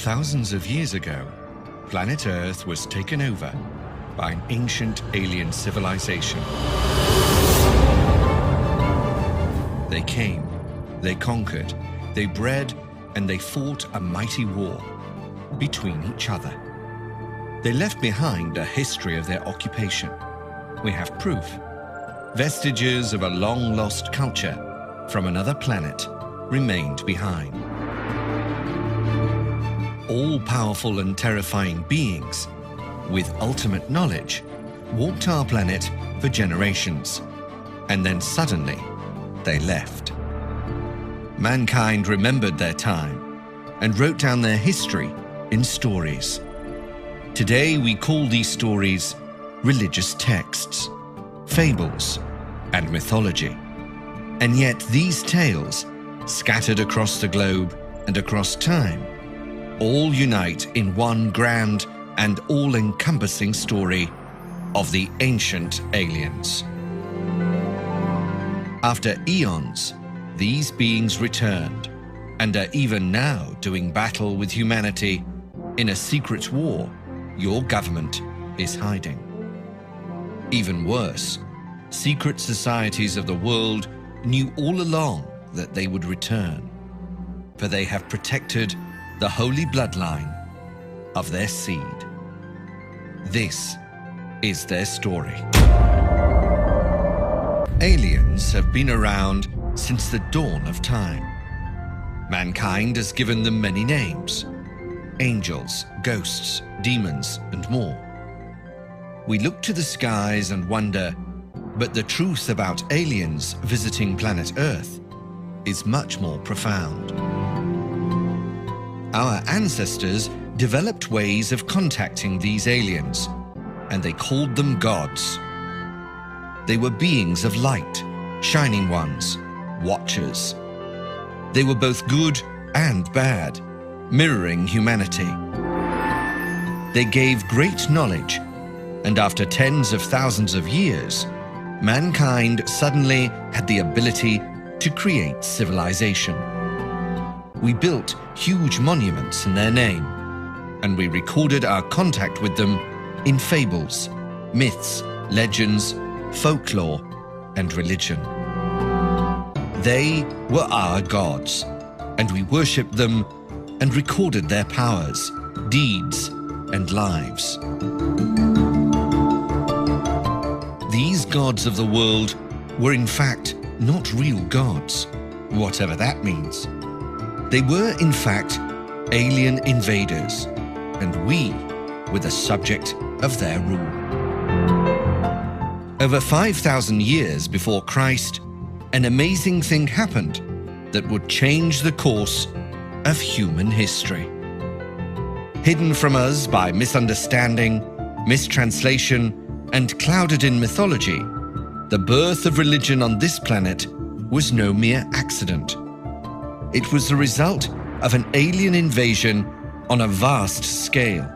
Thousands of years ago, planet Earth was taken over by an ancient alien civilization. They came, they conquered, they bred, and they fought a mighty war between each other. They left behind a history of their occupation. We have proof. Vestiges of a long-lost culture from another planet remained behind. All-powerful and terrifying beings with ultimate knowledge walked our planet for generations, and then suddenly they left. Mankind remembered their time and wrote down their history in stories. Today we call these stories religious texts, fables, and mythology. And yet these tales, scattered across the globe and across time, all unite in one grand and all-encompassing story of the ancient aliens. After eons, these beings returned and are even now doing battle with humanity in a secret war your government is hiding. Even worse, secret societies of the world knew all along that they would return, for they have protected the holy bloodline of their seed. This is their story. Aliens have been around since the dawn of time. Mankind has given them many names: angels, ghosts, demons, and more. We look to the skies and wonder, but the truth about aliens visiting planet Earth is much more profound. Our ancestors developed ways of contacting these aliens, and they called them gods. They were beings of light, shining ones, watchers. They were both good and bad, mirroring humanity. They gave great knowledge, and after tens of thousands of years, mankind suddenly had the ability to create civilization. We built huge monuments in their name, and we recorded our contact with them in fables, myths, legends, folklore, and religion. They were our gods, and we worshipped them and recorded their powers, deeds, and lives. These gods of the world were in fact not real gods, whatever that means. They were in fact alien invaders, and we were the subject of their rule. Over 5,000 years before Christ, an amazing thing happened that would change the course of human history. Hidden from us by misunderstanding, mistranslation, and clouded in mythology, the birth of religion on this planet was no mere accident. It was the result of an alien invasion on a vast scale,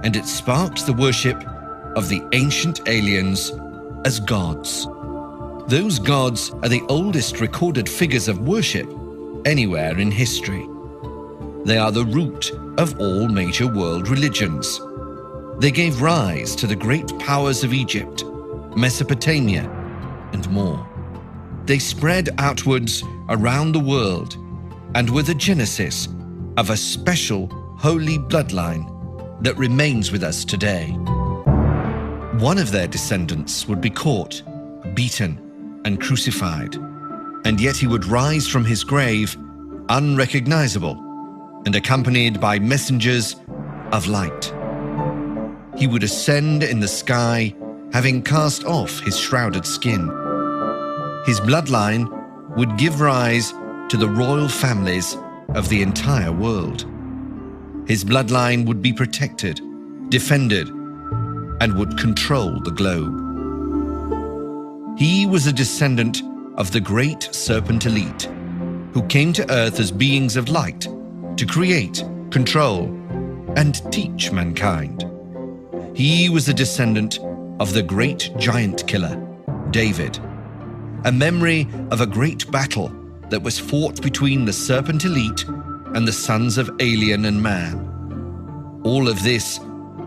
and it sparked the worship of the ancient aliens as gods. Those gods are the oldest recorded figures of worship anywhere in history. They are the root of all major world religions. They gave rise to the great powers of Egypt, Mesopotamia, and more. They spread outwards around the world and were the genesis of a special holy bloodline that remains with us today. One of their descendants would be caught, beaten, and crucified, and yet he would rise from his grave unrecognizable and accompanied by messengers of light. He would ascend in the sky, having cast off his shrouded skin. His bloodline would give rise to the royal families of the entire world. His bloodline would be protected, defended, and would control the globe. He was a descendant of the great serpent elite, who came to Earth as beings of light to create, control, and teach mankind. He was a descendant of the great giant killer, David, a memory of a great battle that was fought between the serpent elite and the sons of alien and man. All of this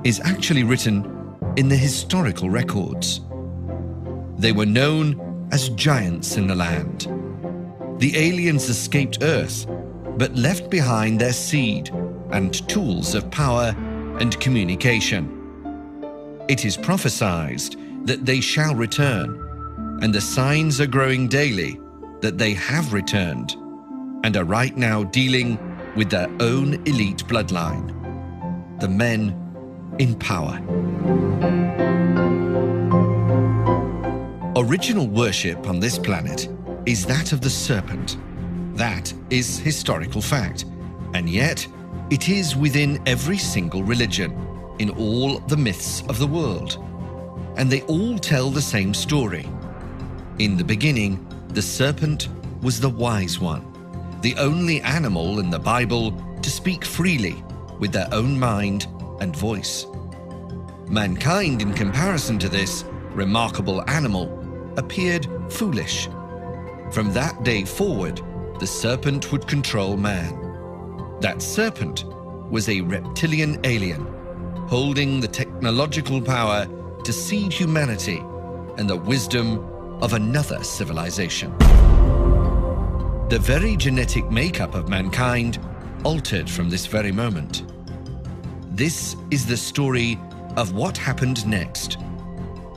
is actually written in the historical records. They were known as giants in the land. The aliens escaped Earth, but left behind their seed and tools of power and communication. It is prophesied that they shall return, and the signs are growing daily that they have returned and are right now dealing with their own elite bloodline, the men in power. Original worship on this planet is that of the serpent. That is historical fact, and yet it is within every single religion, in all the myths of the world. And they all tell the same story. In the beginning, the serpent was the wise one, the only animal in the Bible to speak freely with their own mind and voice. Mankind, in comparison to this remarkable animal, appeared foolish. From that day forward, the serpent would control man. That serpent was a reptilian alien, holding the technological power to seed humanity and the wisdom of another civilization. The very genetic makeup of mankind altered from this very moment. This is the story of what happened next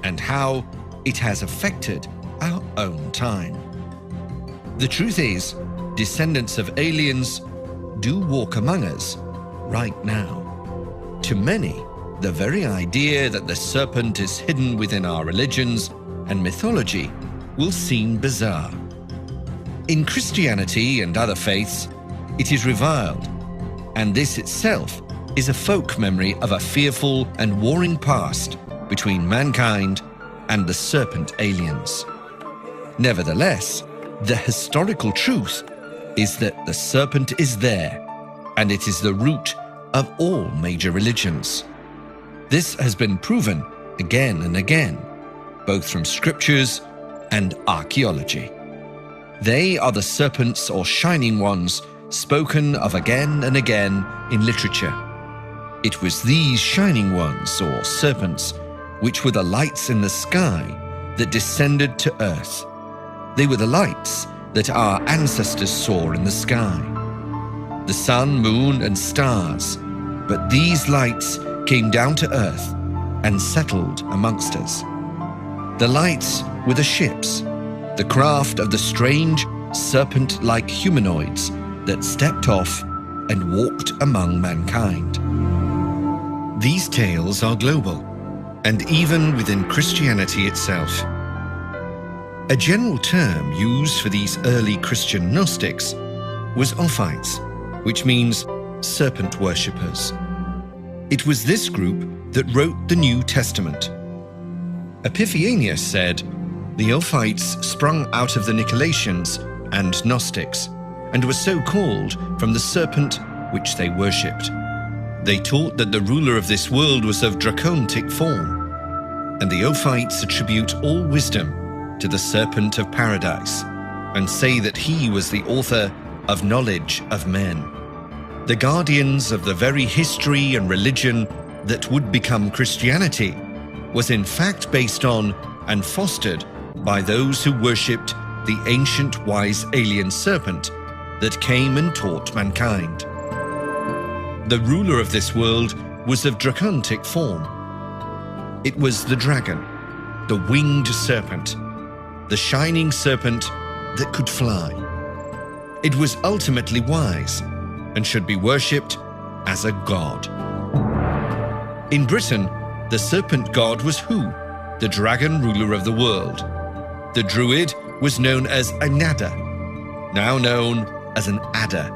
and how it has affected our own time. The truth is, descendants of aliens do walk among us right now. To many, the very idea that the serpent is hidden within our religions and mythology will seem bizarre. In Christianity and other faiths, it is reviled, and this itself is a folk memory of a fearful and warring past between mankind and the serpent aliens. Nevertheless, the historical truth is that the serpent is there, and it is the root of all major religions. This has been proven again and again, both from scriptures and archaeology. They are the serpents or shining ones spoken of again and again in literature. It was these shining ones or serpents which were the lights in the sky that descended to earth. They were the lights that our ancestors saw in the sky. The sun, moon, and stars. But these lights came down to earth and settled amongst us. The lights were the ships, the craft of the strange serpent-like humanoids that stepped off and walked among mankind. These tales are global, and even within Christianity itself. A general term used for these early Christian Gnostics was Ophites, which means serpent worshippers. It was this group that wrote the New Testament. Epiphanius said, "The Ophites sprung out of the Nicolaitans and Gnostics, and were so called from the serpent which they worshipped. They taught that the ruler of this world was of draconic form, and the Ophites attribute all wisdom to the serpent of paradise, and say that he was the author of knowledge of men. The guardians of the very history and religion that would become Christianity was in fact based on and fostered by those who worshipped the ancient wise alien serpent that came and taught mankind. The ruler of this world was of draconic form. It was the dragon, the winged serpent, the shining serpent that could fly. It was ultimately wise and should be worshipped as a god. In Britain, the serpent god was Hu, the dragon ruler of the world. The druid was known as a Nada, now known as an adder,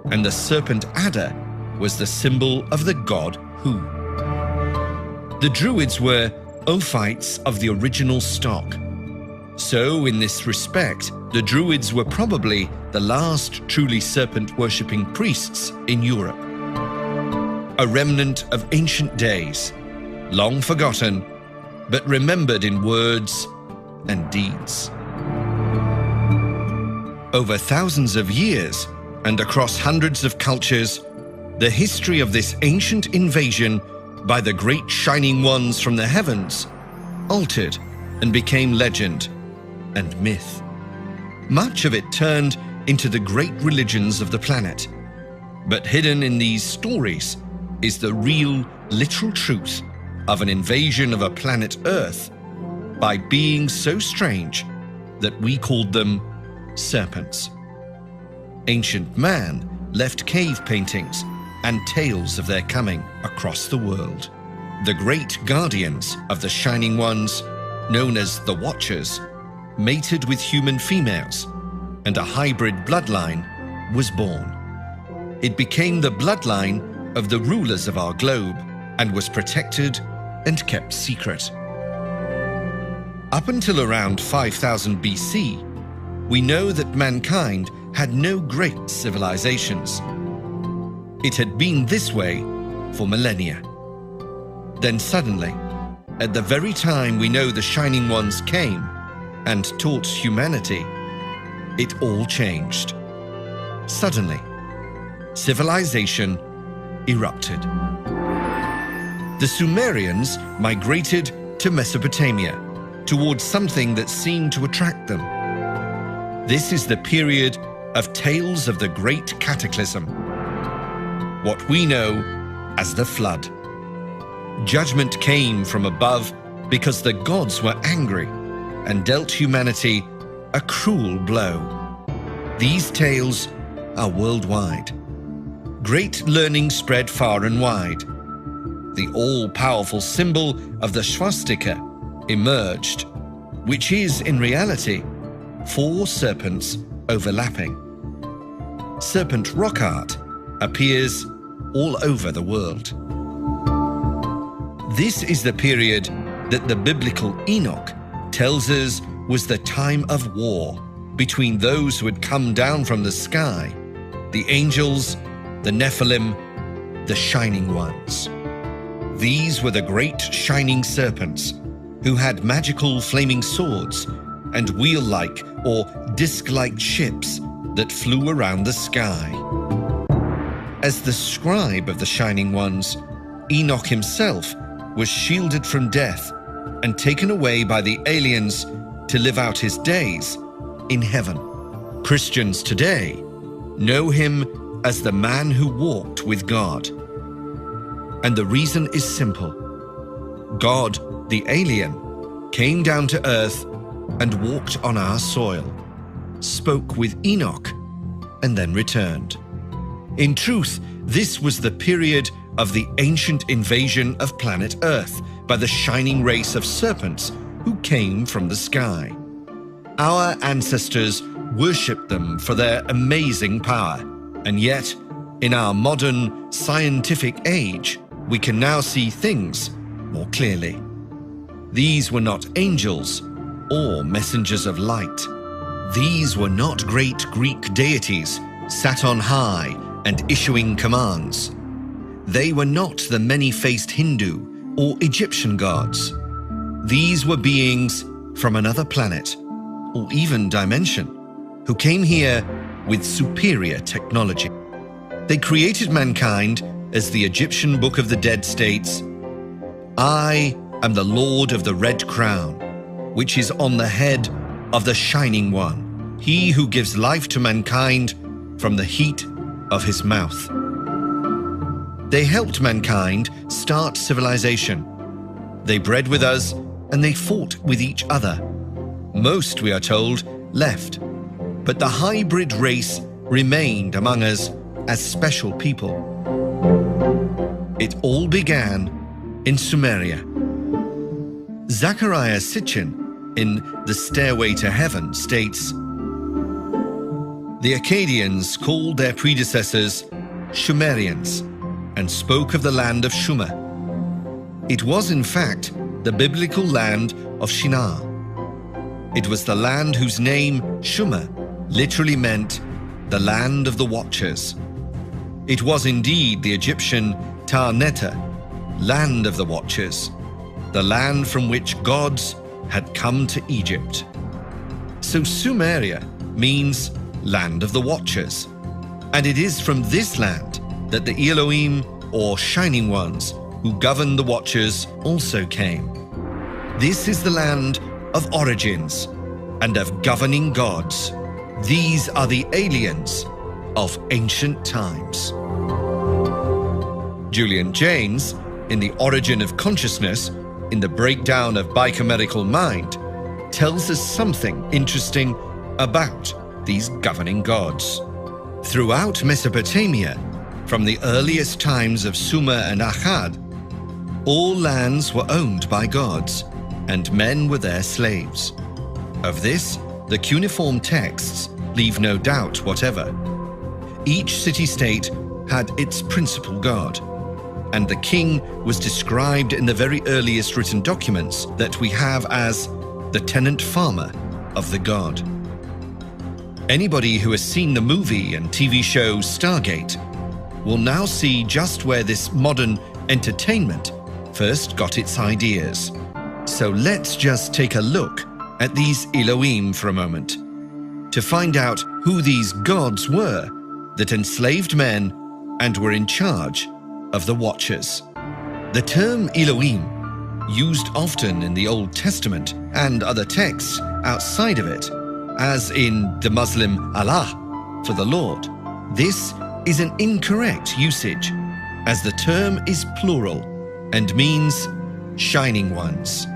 and the serpent adder was the symbol of the god Hu. The druids were Ophites of the original stock. So, in this respect, the druids were probably the last truly serpent-worshipping priests in Europe. A remnant of ancient days, long forgotten, but remembered in words and deeds. Over thousands of years, and across hundreds of cultures, the history of this ancient invasion by the great shining ones from the heavens altered and became legend and myth. Much of it turned into the great religions of the planet. But hidden in these stories is the real, literal truth of an invasion of a planet Earth by beings so strange that we called them serpents. Ancient man left cave paintings and tales of their coming across the world. The great guardians of the Shining Ones, known as the Watchers, mated with human females, and a hybrid bloodline was born. It became the bloodline of the rulers of our globe and was protected and kept secret. Up until around 5000 BC, we know that mankind had no great civilizations. It had been this way for millennia. Then suddenly, at the very time we know the Shining Ones came and taught humanity, it all changed. Suddenly, civilization erupted. The Sumerians migrated to Mesopotamia towards something that seemed to attract them. This is the period of tales of the Great Cataclysm, what we know as the Flood. Judgment came from above because the gods were angry and dealt humanity a cruel blow. These tales are worldwide. Great learning spread far and wide. The all-powerful symbol of the swastika emerged, which is in reality 4 serpents overlapping. Serpent rock art appears all over the world. This is the period that the biblical Enoch tells us was the time of war between those who had come down from the sky, the angels, the Nephilim, the Shining Ones. These were the great shining serpents who had magical flaming swords and wheel-like or disc-like ships that flew around the sky. As the scribe of the Shining Ones, Enoch himself was shielded from death and taken away by the aliens to live out his days in heaven. Christians today know him as the man who walked with God. And the reason is simple. God, the alien, came down to earth and walked on our soil, spoke with Enoch, and then returned. In truth, this was the period of the ancient invasion of planet Earth by the shining race of serpents who came from the sky. Our ancestors worshipped them for their amazing power, and yet, in our modern scientific age, we can now see things more clearly. These were not angels or messengers of light. These were not great Greek deities sat on high and issuing commands. They were not the many-faced Hindu or Egyptian gods. These were beings from another planet or even dimension who came here with superior technology. They created mankind as the Egyptian Book of the Dead states, "I am the Lord of the Red Crown, which is on the head of the Shining One, he who gives life to mankind from the heat of his mouth." They helped mankind start civilization. They bred with us and they fought with each other. Most, we are told, left, but the hybrid race remained among us as special people. It all began in Sumeria. Zachariah Sitchin, in The Stairway to Heaven, states, "The Akkadians called their predecessors Sumerians and spoke of the land of Sumer. It was in fact the biblical land of Shinar. It was the land whose name, Sumer, literally meant the land of the Watchers. It was indeed the Egyptian Tar-Neta, land of the Watchers, the land from which gods had come to Egypt." So Sumeria means land of the Watchers. And it is from this land that the Elohim, or Shining Ones, who govern the Watchers, also came. This is the land of origins and of governing gods. These are the aliens of ancient times. Julian Jaynes, in The Origin of Consciousness, in the Breakdown of Bichimerical Mind, tells us something interesting about these governing gods. Throughout Mesopotamia, from the earliest times of Sumer and Akkad, all lands were owned by gods, and men were their slaves. Of this, the cuneiform texts leave no doubt whatever. Each city-state had its principal god, and the king was described in the very earliest written documents that we have as the tenant farmer of the god. Anybody who has seen the movie and TV show Stargate will now see just where this modern entertainment first got its ideas. So let's just take a look at these Elohim for a moment, to find out who these gods were that enslaved men and were in charge of the Watchers. The term Elohim, used often in the Old Testament and other texts outside of it, as in the Muslim Allah, for the Lord, this is an incorrect usage, as the term is plural and means shining ones.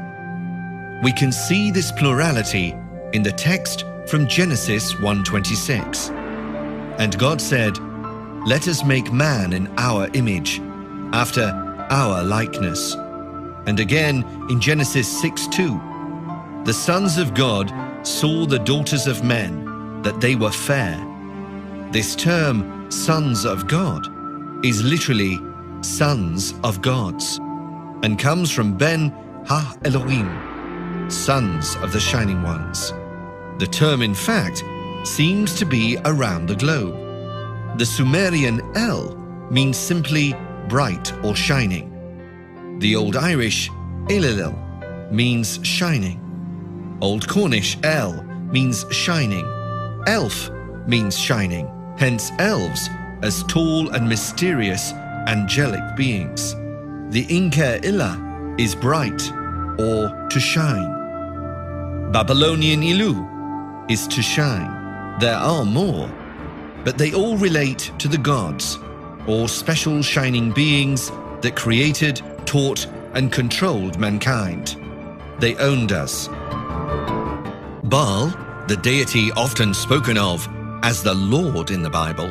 We can see this plurality in the text from Genesis 1:26. And God said, "Let us make man in our image, after our likeness." And again in Genesis 6:2, "The sons of God saw the daughters of men, that they were fair." This term, sons of God, is literally sons of gods, and comes from Ben Ha Elohim, sons of the shining ones. The term, in fact, seems to be around the globe. The Sumerian El means simply bright or shining. The Old Irish Elilil means shining. Old Cornish El means shining. Elf means shining, hence elves as tall and mysterious angelic beings. The Inca Illa is bright or to shine. Babylonian Ilu is to shine. There are more, but they all relate to the gods, or special shining beings that created, taught, and controlled mankind. They owned us. Baal, the deity often spoken of as the Lord in the Bible,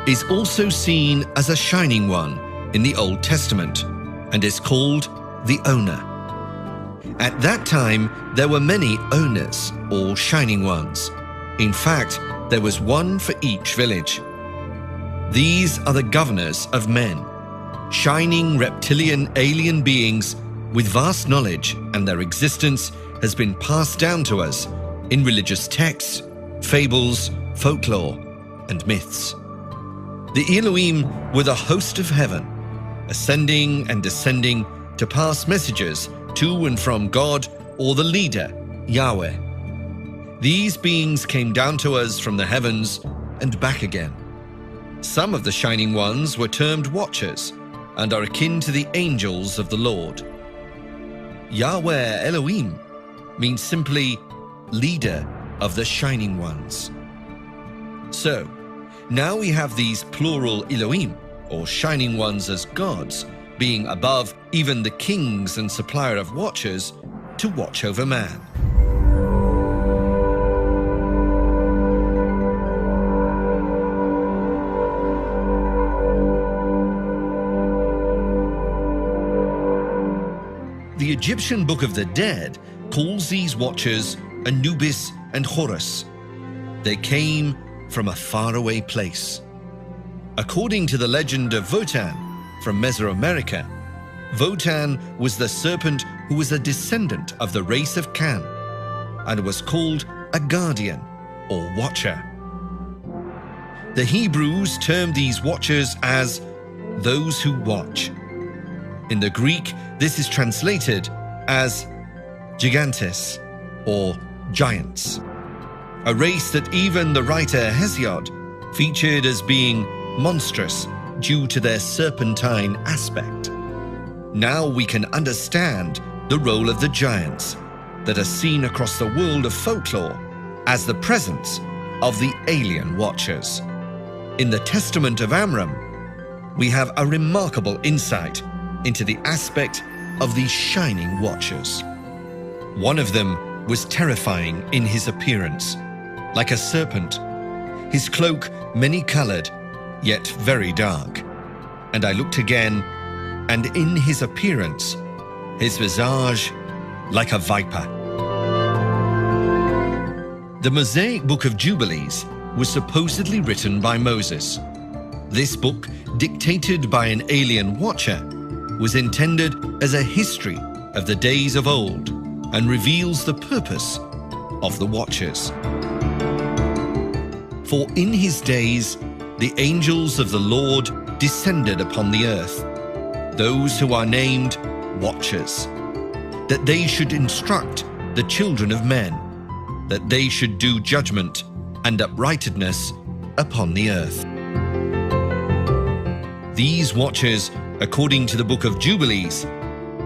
is also seen as a shining one in the Old Testament, and is called the owner. At that time, there were many owners, or shining ones. In fact, there was one for each village. These are the governors of men, shining reptilian alien beings with vast knowledge, and their existence has been passed down to us in religious texts, fables, folklore, and myths. The Elohim were the host of heaven, ascending and descending to pass messages to and from God or the leader, Yahweh. These beings came down to us from the heavens and back again. Some of the shining ones were termed watchers and are akin to the angels of the Lord. Yahweh Elohim means simply leader of the shining ones. So, now we have these plural Elohim, or shining ones as gods, being above even the kings and supplier of watchers to watch over man. The Egyptian Book of the Dead calls these watchers Anubis and Horus. They came from a faraway place. According to the legend of Wotan from Mesoamerica, Wotan was the serpent who was a descendant of the race of Can, and was called a guardian or watcher. The Hebrews termed these watchers as those who watch. In the Greek, this is translated as gigantes, or giants, a race that even the writer Hesiod featured as being monstrous due to their serpentine aspect. Now we can understand the role of the giants that are seen across the world of folklore as the presence of the alien watchers. In the Testament of Amram, we have a remarkable insight into the aspect of these shining watchers. One of them was terrifying in his appearance, like a serpent, his cloak many-colored, yet very dark. And I looked again, and in his appearance, his visage like a viper. The Mosaic Book of Jubilees was supposedly written by Moses. This book, dictated by an alien watcher, was intended as a history of the days of old and reveals the purpose of the watchers. For in his days, the angels of the Lord descended upon the earth, those who are named watchers, that they should instruct the children of men, that they should do judgment and uprightness upon the earth. These watchers, according to the Book of Jubilees,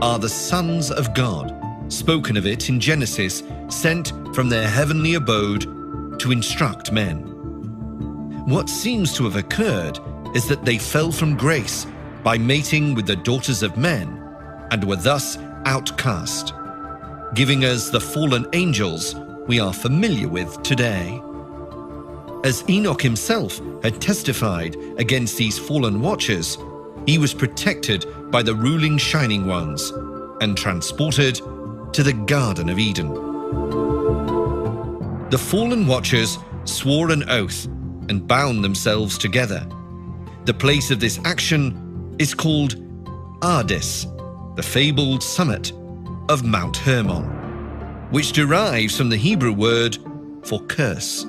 are the sons of God, spoken of it in Genesis, sent from their heavenly abode to instruct men. What seems to have occurred is that they fell from grace by mating with the daughters of men and were thus outcast, giving us the fallen angels we are familiar with today. As Enoch himself had testified against these fallen watchers, he was protected by the ruling shining ones and transported to the Garden of Eden. The fallen watchers swore an oath and bound themselves together. The place of this action is called Ardis, the fabled summit of Mount Hermon, which derives from the Hebrew word for curse.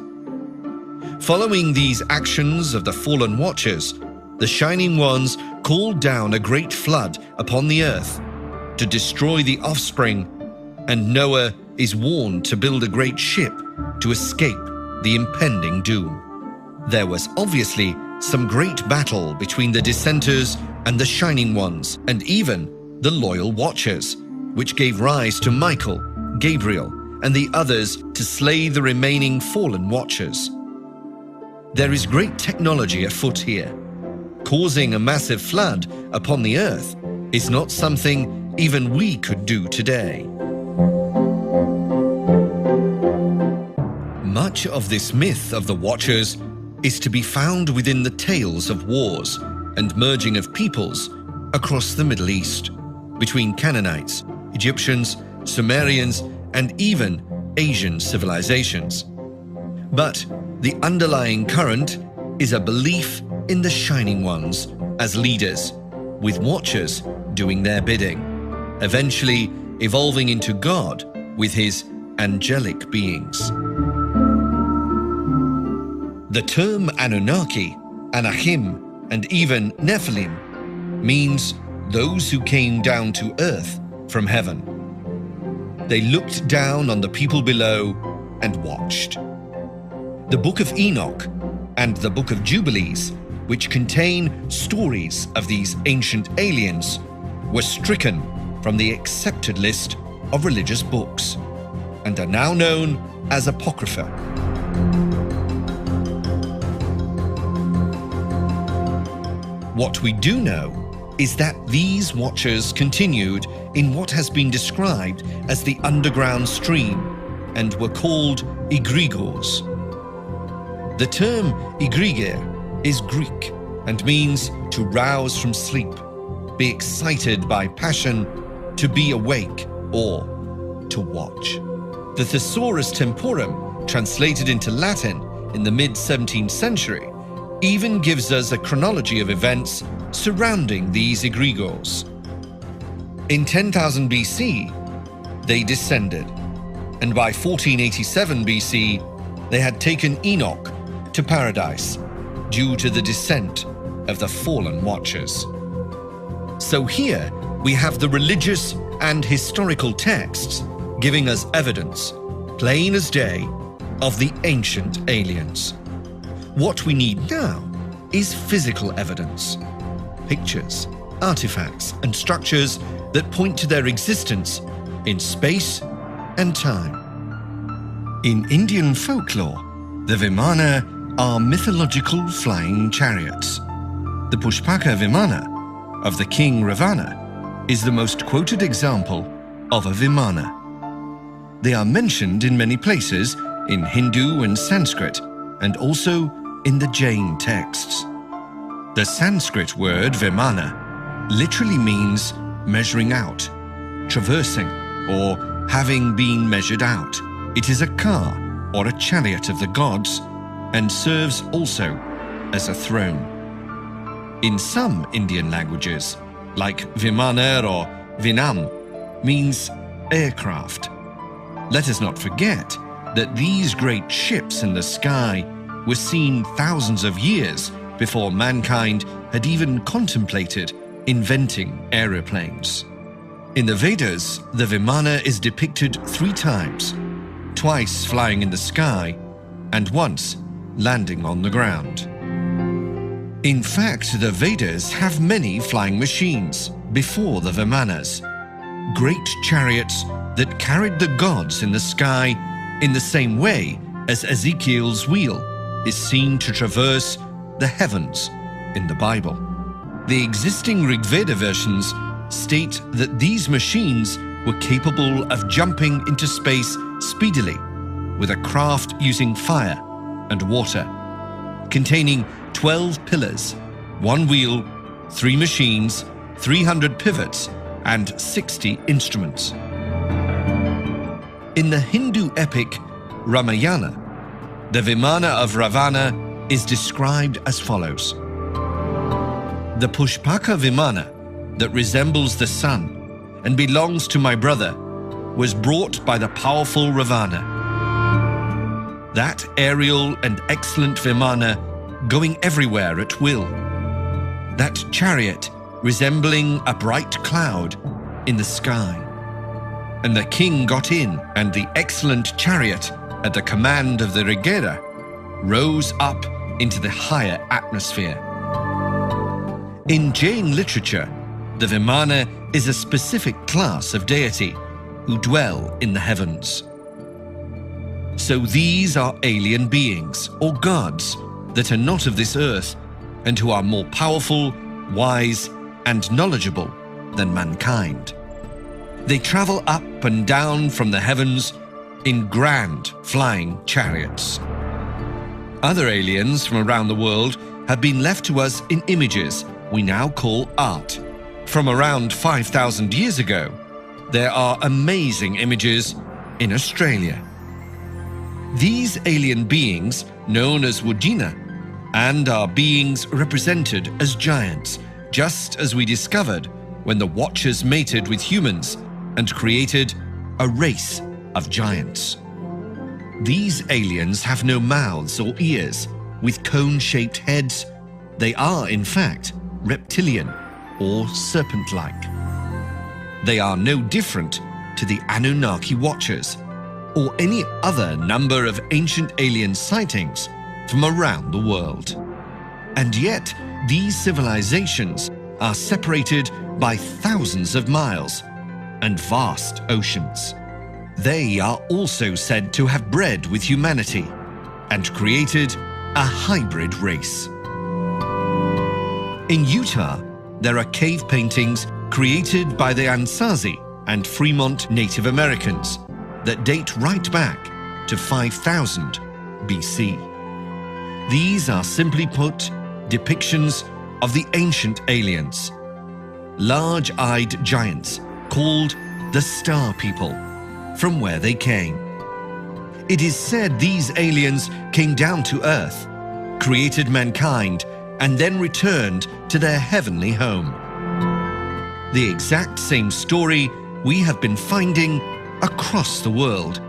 Following these actions of the fallen watchers, the Shining Ones called down a great flood upon the earth to destroy the offspring, and Noah is warned to build a great ship to escape the impending doom. There was obviously some great battle between the dissenters and the Shining Ones, and even the loyal watchers, which gave rise to Michael, Gabriel, and the others to slay the remaining fallen watchers. There is great technology afoot here. Causing a massive flood upon the earth is not something even we could do today. Much of this myth of the Watchers is to be found within the tales of wars and merging of peoples across the Middle East, between Canaanites, Egyptians, Sumerians, and even Asian civilizations. But the underlying current is a belief in the Shining Ones as leaders, with watchers doing their bidding, eventually evolving into God with his angelic beings. The term Anunnaki, Anachim, and even Nephilim means those who came down to earth from heaven. They looked down on the people below and watched. The Book of Enoch and the Book of Jubilees, which contain stories of these ancient aliens, were stricken from the accepted list of religious books and are now known as Apocrypha. What we do know is that these watchers continued in what has been described as the underground stream and were called egregores. The term egregore is Greek and means to rouse from sleep, be excited by passion, to be awake, or to watch. The Thesaurus Temporum, translated into Latin in the mid-17th century, even gives us a chronology of events surrounding these egregores. In 10,000 BC, they descended, and by 1487 BC, they had taken Enoch to paradise due to the descent of the fallen watchers. So here we have the religious and historical texts giving us evidence, plain as day, of the ancient aliens. What we need now is physical evidence, pictures, artifacts, and structures that point to their existence in space and time. In Indian folklore, the Vimana are mythological flying chariots. The Pushpaka Vimana of the king Ravana is the most quoted example of a Vimana. They are mentioned in many places in Hindu and Sanskrit, and also in the Jain texts. The Sanskrit word Vimana literally means measuring out, traversing, or having been measured out. It is a car or a chariot of the gods and serves also as a throne. In some Indian languages, like Vimana or Vinam, means aircraft. Let us not forget that these great ships in the sky were seen thousands of years before mankind had even contemplated inventing aeroplanes. In the Vedas, the Vimana is depicted 3 times, twice flying in the sky and once landing on the ground. In fact, the Vedas have many flying machines before the Vimanas, great chariots that carried the gods in the sky in the same way as Ezekiel's wheel is seen to traverse the heavens in the Bible. The existing Rigveda versions state that these machines were capable of jumping into space speedily with a craft using fire and water, containing 12 pillars, 1 wheel, 3 machines, 300 pivots, and 60 instruments. In the Hindu epic Ramayana, the Vimana of Ravana is described as follows. The Pushpaka Vimana that resembles the sun and belongs to my brother was brought by the powerful Ravana. That aerial and excellent Vimana going everywhere at will. That chariot resembling a bright cloud in the sky. And the king got in, and the excellent chariot, at the command of the Rigveda, rose up into the higher atmosphere. In Jain literature, the Vimana is a specific class of deity who dwell in the heavens. So these are alien beings or gods that are not of this earth and who are more powerful, wise, and knowledgeable than mankind. They travel up and down from the heavens in grand flying chariots. Other aliens from around the world have been left to us in images we now call art. From around 5,000 years ago, there are amazing images in Australia. These alien beings, known as Wujina, and are beings represented as giants, just as we discovered when the Watchers mated with humans and created a race of giants. These aliens have no mouths or ears, with cone-shaped heads. They are, in fact, reptilian or serpent-like. They are no different to the Anunnaki Watchers or any other number of ancient alien sightings from around the world. And yet, these civilizations are separated by thousands of miles and vast oceans. They are also said to have bred with humanity and created a hybrid race. In Utah, there are cave paintings created by the Ansazi and Fremont Native Americans that date right back to 5000 BC. These are simply put depictions of the ancient aliens, large-eyed giants called the Star People, from where they came. It is said these aliens came down to Earth, created mankind, and then returned to their heavenly home. The exact same story we have been finding across the world,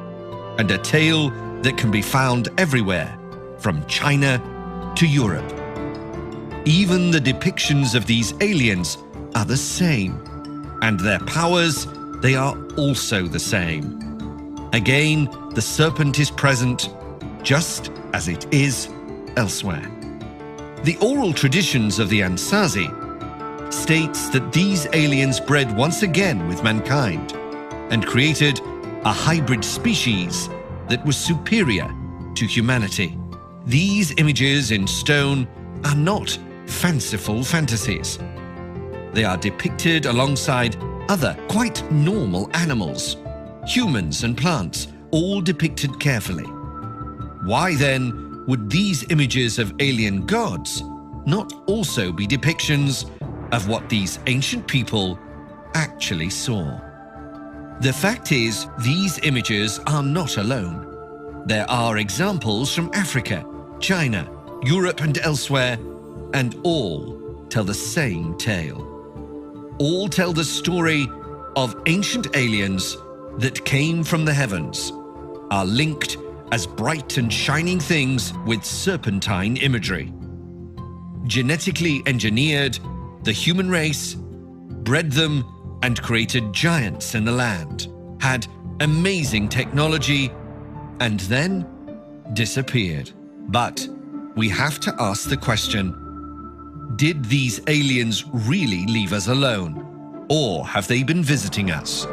and a tale that can be found everywhere, from China to Europe. Even the depictions of these aliens are the same, and their powers, they are also the same. Again, the serpent is present, just as it is elsewhere. The oral traditions of the Ansazi states that these aliens bred once again with mankind and created a hybrid species that was superior to humanity. These images in stone are not fanciful fantasies. They are depicted alongside other quite normal animals, humans and plants, all depicted carefully. Why then would these images of alien gods not also be depictions of what these ancient people actually saw? The fact is, these images are not alone. There are examples from Africa, China, Europe and elsewhere, and all tell the same tale. All tell the story of ancient aliens that came from the heavens, are linked as bright and shining things with serpentine imagery. Genetically engineered the human race, bred them and created giants in the land, had amazing technology, and then disappeared. But we have to ask the question, did these aliens really leave us alone? Or have they been visiting us?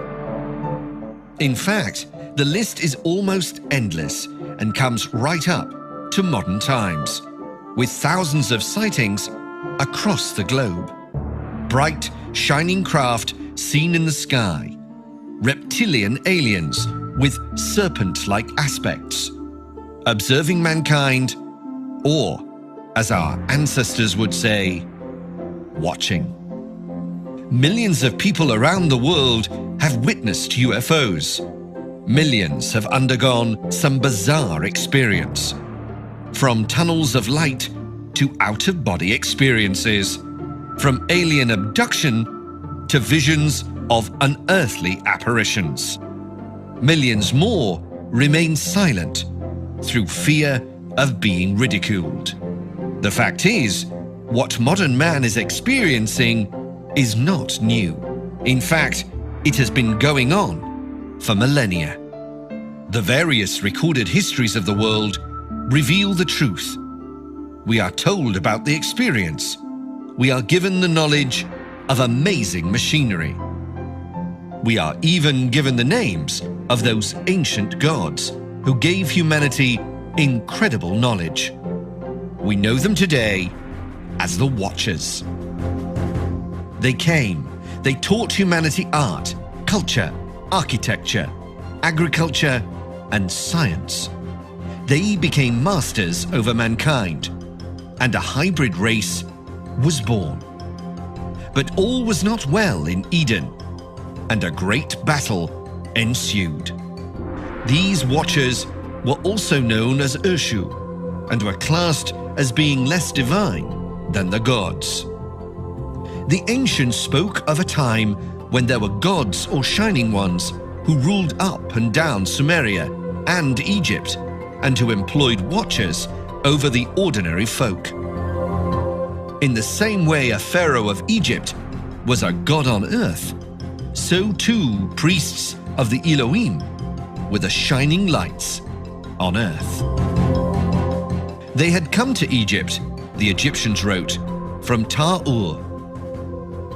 In fact, the list is almost endless and comes right up to modern times, with thousands of sightings across the globe. Bright, shining craft seen in the sky, reptilian aliens with serpent-like aspects, observing mankind, or, as our ancestors would say, watching. Millions of people around the world have witnessed UFOs. Millions have undergone some bizarre experience, from tunnels of light to out-of-body experiences, from alien abduction to visions of unearthly apparitions. Millions more remain silent through fear of being ridiculed. The fact is, what modern man is experiencing is not new. In fact, it has been going on for millennia. The various recorded histories of the world reveal the truth. We are told about the experience. We are given the knowledge of amazing machinery. We are even given the names of those ancient gods who gave humanity incredible knowledge. We know them today as the Watchers. They came, they taught humanity art, culture, architecture, agriculture, and science. They became masters over mankind, and a hybrid race was born. But all was not well in Eden, and a great battle ensued. These Watchers were also known as Urshu, and were classed as being less divine than the gods. The ancients spoke of a time when there were gods or shining ones who ruled up and down Sumeria and Egypt, and who employed watchers over the ordinary folk. In the same way a pharaoh of Egypt was a god on earth, so too priests of the Elohim were the shining lights on earth. They had come to Egypt, the Egyptians wrote, from Ur,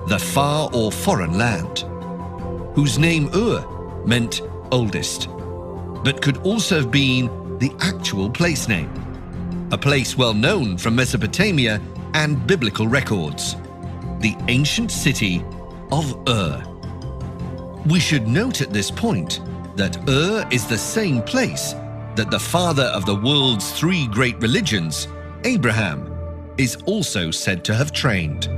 the far or foreign land, whose name Ur meant oldest, but could also have been the actual place name, a place well known from Mesopotamia and biblical records, the ancient city of Ur. We should note at this point that Ur is the same place that the father of the world's three great religions, Abraham, is also said to have trained.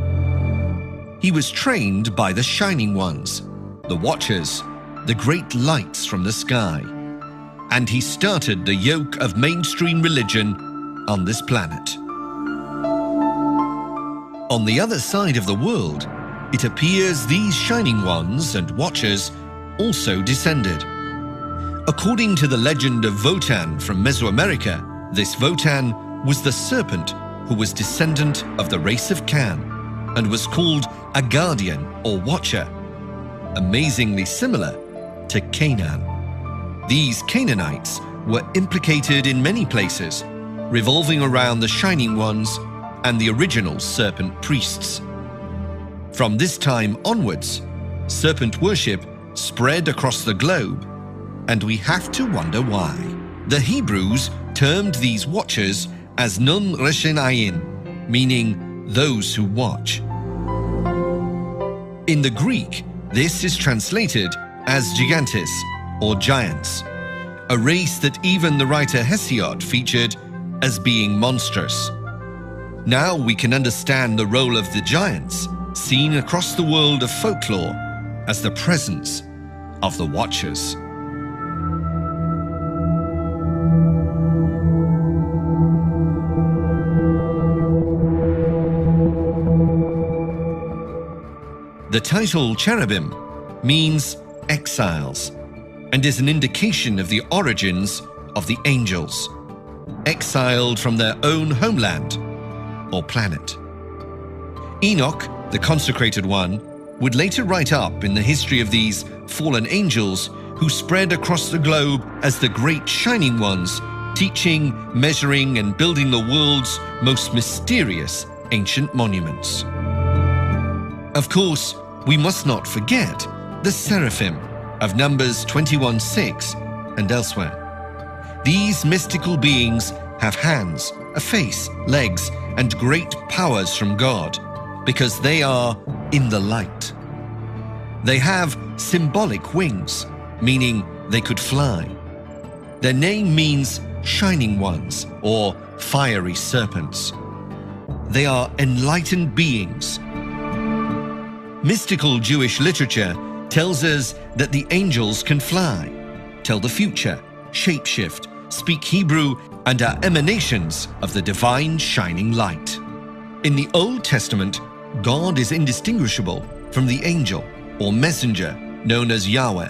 He was trained by the Shining Ones, the Watchers, the great lights from the sky, and he started the yoke of mainstream religion on this planet. On the other side of the world, it appears these Shining Ones and Watchers also descended. According to the legend of Wotan from Mesoamerica, this Wotan was the serpent who was descendant of the race of Can and was called a guardian or watcher, amazingly similar to Canaan. These Canaanites were implicated in many places, revolving around the Shining Ones and the original serpent priests. From this time onwards, serpent worship spread across the globe, and we have to wonder why. The Hebrews termed these watchers as Nun Reshenayin, meaning those who watch. In the Greek, this is translated as gigantes, or giants, a race that even the writer Hesiod featured as being monstrous. Now we can understand the role of the giants, seen across the world of folklore, as the presence of the Watchers. The title cherubim means exiles and is an indication of the origins of the angels, exiled from their own homeland or planet. Enoch, the consecrated one, would later write up in the history of these fallen angels who spread across the globe as the great shining ones, teaching, measuring, and building the world's most mysterious ancient monuments. Of course, we must not forget the seraphim of Numbers 21:6 and elsewhere. These mystical beings have hands, a face, legs, and great powers from God, because they are in the light. They have symbolic wings, meaning they could fly. Their name means shining ones or fiery serpents. They are enlightened beings. Mystical Jewish literature tells us that the angels can fly, tell the future, shapeshift, speak Hebrew, and are emanations of the divine shining light. In the Old Testament, God is indistinguishable from the angel or messenger known as Yahweh.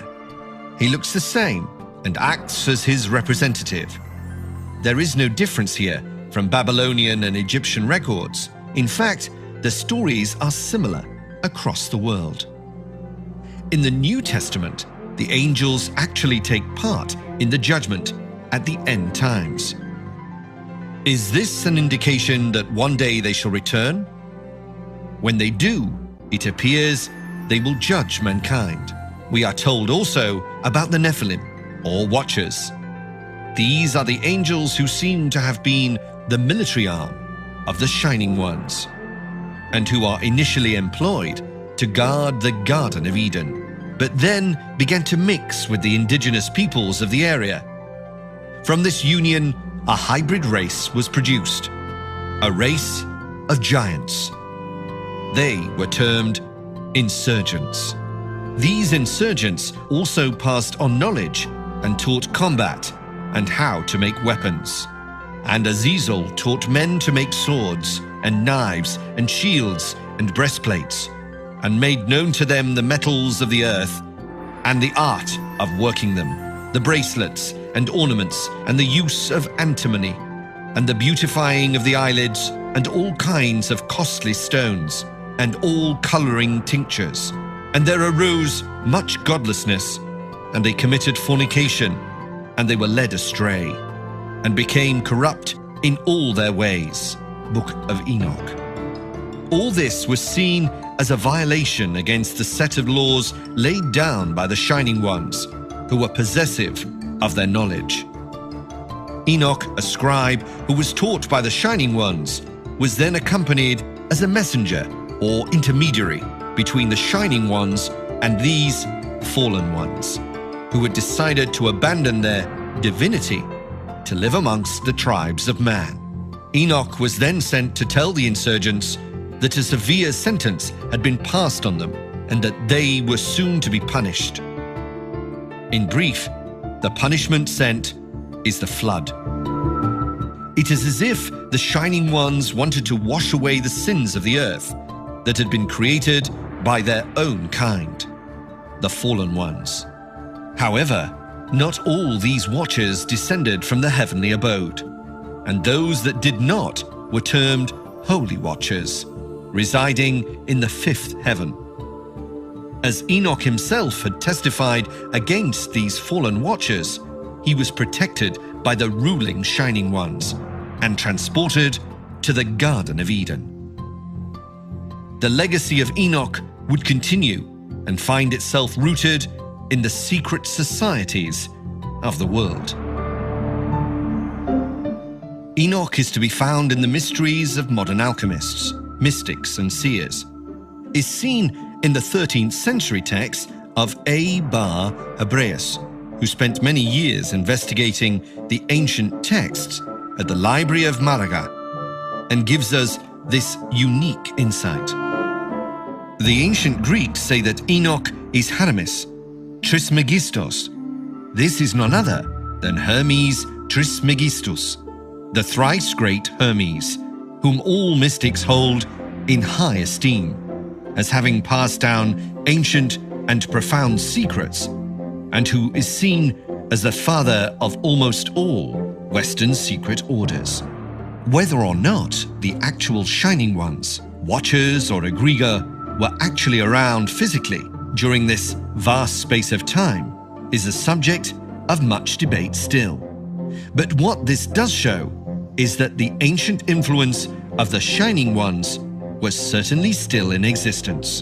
He looks the same and acts as his representative. There is no difference here from Babylonian and Egyptian records. In fact, the stories are similar across the world. In the New Testament, the angels actually take part in the judgment at the end times. Is this an indication that one day they shall return? When they do, it appears they will judge mankind. We are told also about the Nephilim, or Watchers. These are the angels who seem to have been the military arm of the Shining Ones, and who are initially employed to guard the Garden of Eden, but then began to mix with the indigenous peoples of the area. From this union, a hybrid race was produced, a race of giants. They were termed insurgents. These insurgents also passed on knowledge and taught combat and how to make weapons. And Azazel taught men to make swords and knives and shields and breastplates, and made known to them the metals of the earth and the art of working them, the bracelets and ornaments and the use of antimony, and the beautifying of the eyelids, and all kinds of costly stones, and all colouring tinctures. And there arose much godlessness, and they committed fornication, and they were led astray, and became corrupt in all their ways. Book of Enoch. All this was seen as a violation against the set of laws laid down by the Shining Ones, who were possessive of their knowledge. Enoch, a scribe who was taught by the Shining Ones, was then accompanied as a messenger or intermediary between the Shining Ones and these fallen ones, who had decided to abandon their divinity to live amongst the tribes of man. Enoch was then sent to tell the insurgents that a severe sentence had been passed on them and that they were soon to be punished. In brief, the punishment sent is the flood. It is as if the Shining Ones wanted to wash away the sins of the earth that had been created by their own kind, the fallen ones. However, not all these watchers descended from the heavenly abode, and those that did not were termed holy watchers, residing in the fifth heaven. As Enoch himself had testified against these fallen watchers, he was protected by the ruling Shining Ones, and transported to the Garden of Eden. The legacy of Enoch would continue and find itself rooted in the secret societies of the world. Enoch is to be found in the mysteries of modern alchemists, mystics and seers, is seen in the 13th century text of A. Bar Hebreus, who spent many years investigating the ancient texts at the Library of Malaga, and gives us this unique insight. The ancient Greeks say that Enoch is Hermes Trismegistos. This is none other than Hermes Trismegistus, the thrice great Hermes, whom all mystics hold in high esteem, as having passed down ancient and profound secrets, and who is seen as the father of almost all Western secret orders. Whether or not the actual Shining Ones, Watchers or Egregor, were actually around physically during this vast space of time is a subject of much debate still. But what this does show is that the ancient influence of the Shining Ones was certainly still in existence.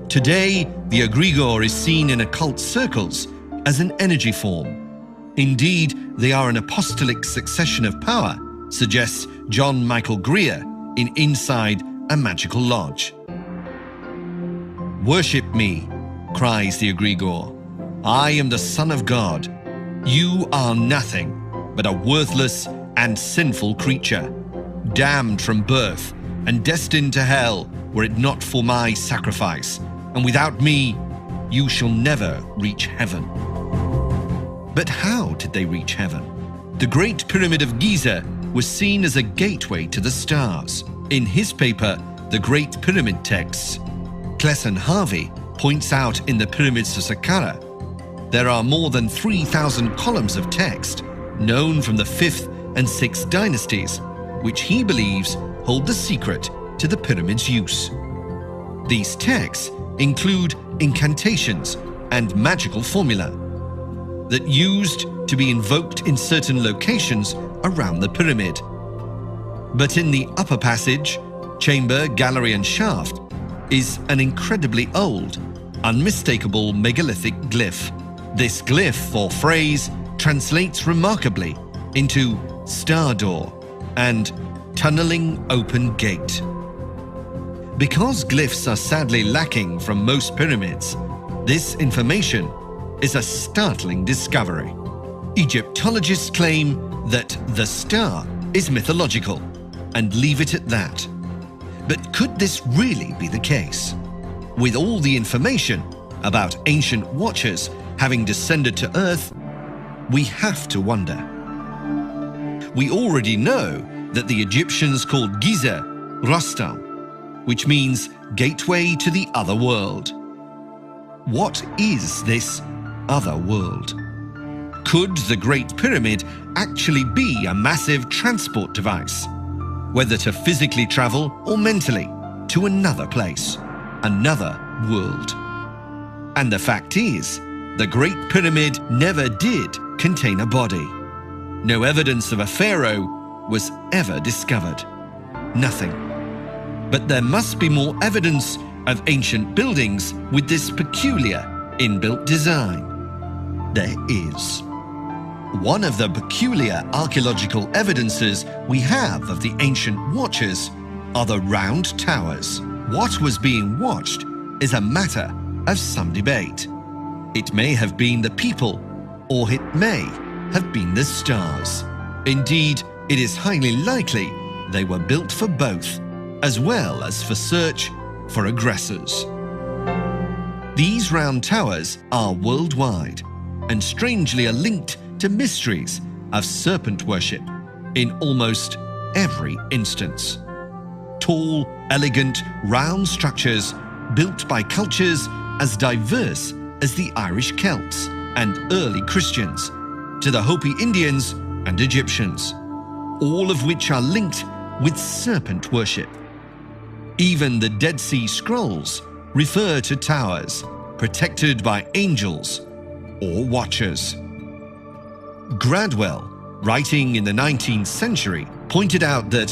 Today, the Egregor is seen in occult circles as an energy form. Indeed, they are an apostolic succession of power, suggests John Michael Greer in Inside a Magical Lodge. "Worship me," cries the Egregor. "I am the Son of God. You are nothing but a worthless and sinful creature, damned from birth and destined to hell were it not for my sacrifice, and without me you shall never reach heaven." But how did they reach heaven? The Great Pyramid of Giza was seen as a gateway to the stars. In his paper, The Great Pyramid Texts, Clesson Harvey points out in the Pyramids of Saqqara, there are more than 3,000 columns of text known from the 5th and 6th dynasties, which he believes hold the secret to the pyramid's use. These texts include incantations and magical formula that used to be invoked in certain locations around the pyramid. But in the upper passage, chamber, gallery and shaft is an incredibly old, unmistakable megalithic glyph. This glyph or phrase translates remarkably into star door and tunneling open gate. Because glyphs are sadly lacking from most pyramids, this information is a startling discovery. Egyptologists claim that the star is mythological and leave it at that. But could this really be the case? With all the information about ancient watchers having descended to Earth, we have to wonder. We already know that the Egyptians called Giza Rastam, which means gateway to the other world. What is this other world? Could the Great Pyramid actually be a massive transport device, whether to physically travel or mentally to another place, another world? And the fact is, the Great Pyramid never did contain a body. No evidence of a pharaoh was ever discovered. Nothing. But there must be more evidence of ancient buildings with this peculiar inbuilt design. There is. One of the peculiar archaeological evidences we have of the ancient watchers are the round towers. What was being watched is a matter of some debate. It may have been the people, or it may have been the stars. Indeed, it is highly likely they were built for both, as well as for search for aggressors. These round towers are worldwide, and strangely are linked to mysteries of serpent worship in almost every instance. Tall, elegant, round structures built by cultures as diverse as the Irish Celts and early Christians, to the Hopi Indians and Egyptians, all of which are linked with serpent worship. Even the Dead Sea Scrolls refer to towers protected by angels or watchers. Gradwell, writing in the 19th century, pointed out that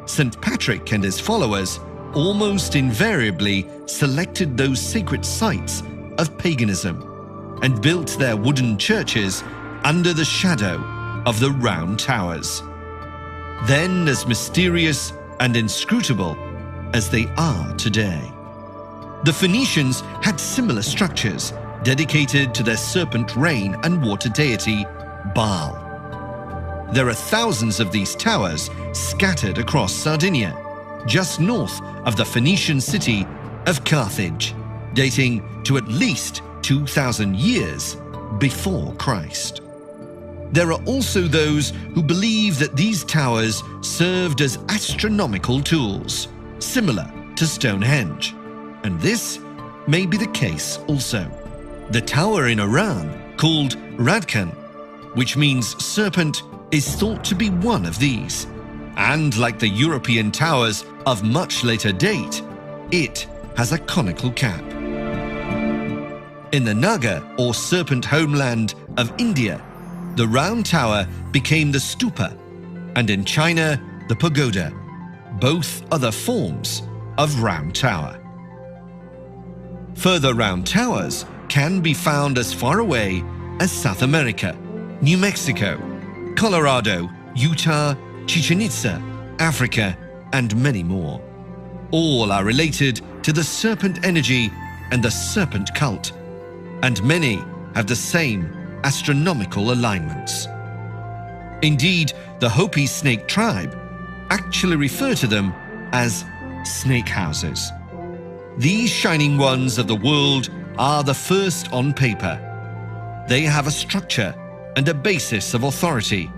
St. Patrick and his followers almost invariably selected those sacred sites of paganism and built their wooden churches under the shadow of the round towers, then as mysterious and inscrutable as they are today. The Phoenicians had similar structures dedicated to their serpent rain and water deity, Baal. There are thousands of these towers scattered across Sardinia, just north of the Phoenician city of Carthage, dating to at least 2,000 years before Christ. There are also those who believe that these towers served as astronomical tools, similar to Stonehenge, and this may be the case also. The tower in Iran, called Radkan, which means serpent, is thought to be one of these, and like the European towers of much later date, it has a conical cap. In the Naga, or serpent homeland of India, the round tower became the stupa, and in China, the pagoda, both other forms of round tower. Further round towers can be found as far away as South America, New Mexico, Colorado, Utah, Chichen Itza, Africa, and many more. All are related to the serpent energy and the serpent cult, and many have the same astronomical alignments. Indeed, the Hopi snake tribe actually refer to them as snake houses. These shining ones of the world are the first on paper. They have a structure and a basis of authority.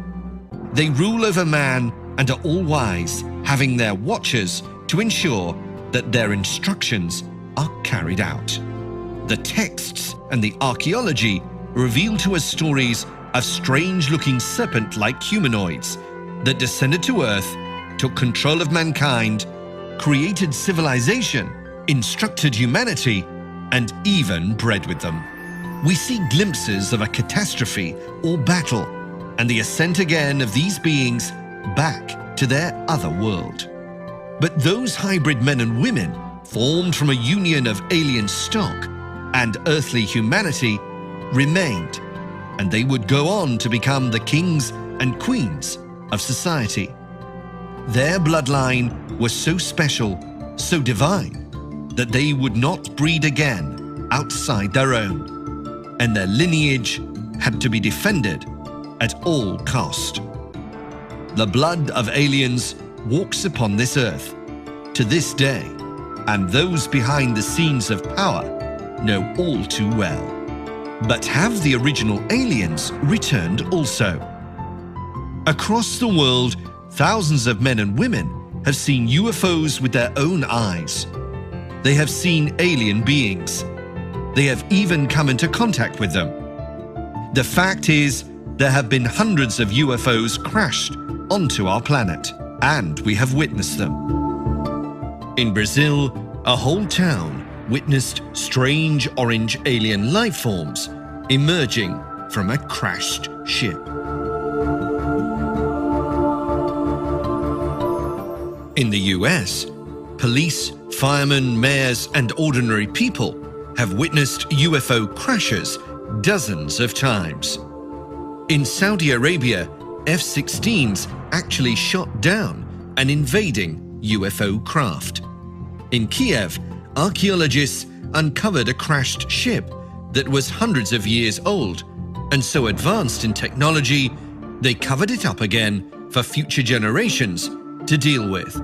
They rule over man and are all wise, having their watchers to ensure that their instructions are carried out. The texts and the archaeology reveal to us stories of strange-looking serpent-like humanoids that descended to Earth, took control of mankind, created civilization, instructed humanity, and even bred with them. We see glimpses of a catastrophe or battle, and the ascent again of these beings back to their other world. But those hybrid men and women, formed from a union of alien stock and earthly humanity, remained, and they would go on to become the kings and queens of society. Their bloodline was so special, so divine, that they would not breed again outside their own, and their lineage had to be defended at all cost. The blood of aliens walks upon this earth to this day, and those behind the scenes of power know all too well. But have the original aliens returned also? Across the world, thousands of men and women have seen UFOs with their own eyes. They have seen alien beings. They have even come into contact with them. The fact is, there have been hundreds of UFOs crashed onto our planet, and we have witnessed them. In Brazil, a whole town witnessed strange orange alien life forms emerging from a crashed ship. In the US, police, firemen, mayors, and ordinary people have witnessed UFO crashes dozens of times. In Saudi Arabia, F-16s actually shot down an invading UFO craft. In Kiev, archaeologists uncovered a crashed ship that was hundreds of years old, and so advanced in technology, they covered it up again for future generations to deal with.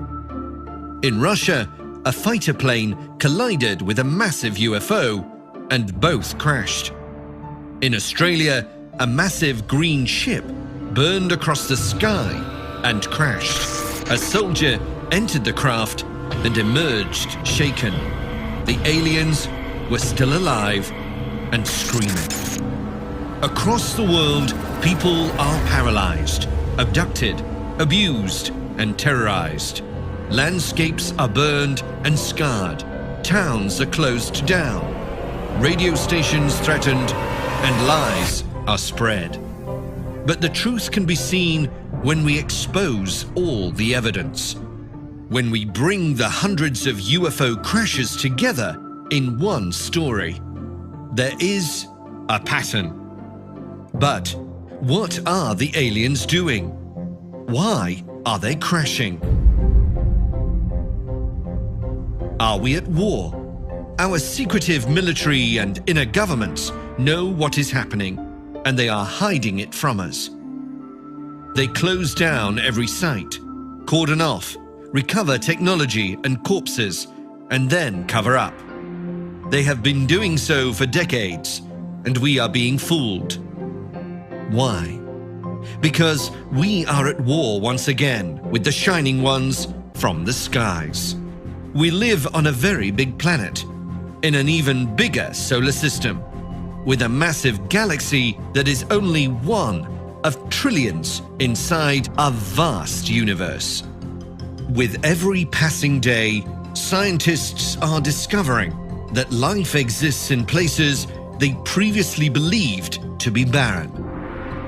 In Russia, a fighter plane collided with a massive UFO, and both crashed. In Australia, a massive green ship burned across the sky and crashed. A soldier entered the craft and emerged shaken. The aliens were still alive and screaming. Across the world, people are paralyzed, abducted, abused, and terrorized. Landscapes are burned and scarred. Towns are closed down. Radio stations threatened, and lies are spread. But the truth can be seen when we expose all the evidence. When we bring the hundreds of UFO crashes together in one story. There is a pattern. But what are the aliens doing? Why are they crashing? Are we at war? Our secretive military and inner governments know what is happening, and they are hiding it from us. They close down every site, cordon off, recover technology and corpses, and then cover up. They have been doing so for decades, and we are being fooled. Why? Because we are at war once again with the shining ones from the skies. We live on a very big planet, in an even bigger solar system, with a massive galaxy that is only one of trillions inside a vast universe. With every passing day, scientists are discovering that life exists in places they previously believed to be barren.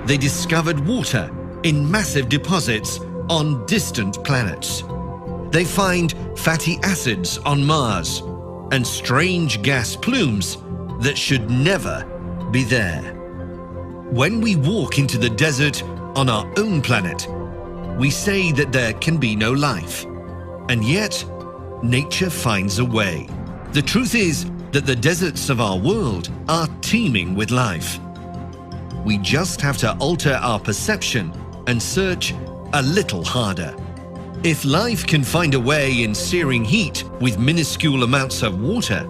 They discovered water in massive deposits on distant planets. They find fatty acids on Mars and strange gas plumes that should never be there. When we walk into the desert on our own planet, we say that there can be no life. And yet, nature finds a way. The truth is that the deserts of our world are teeming with life. We just have to alter our perception and search a little harder. If life can find a way in searing heat with minuscule amounts of water,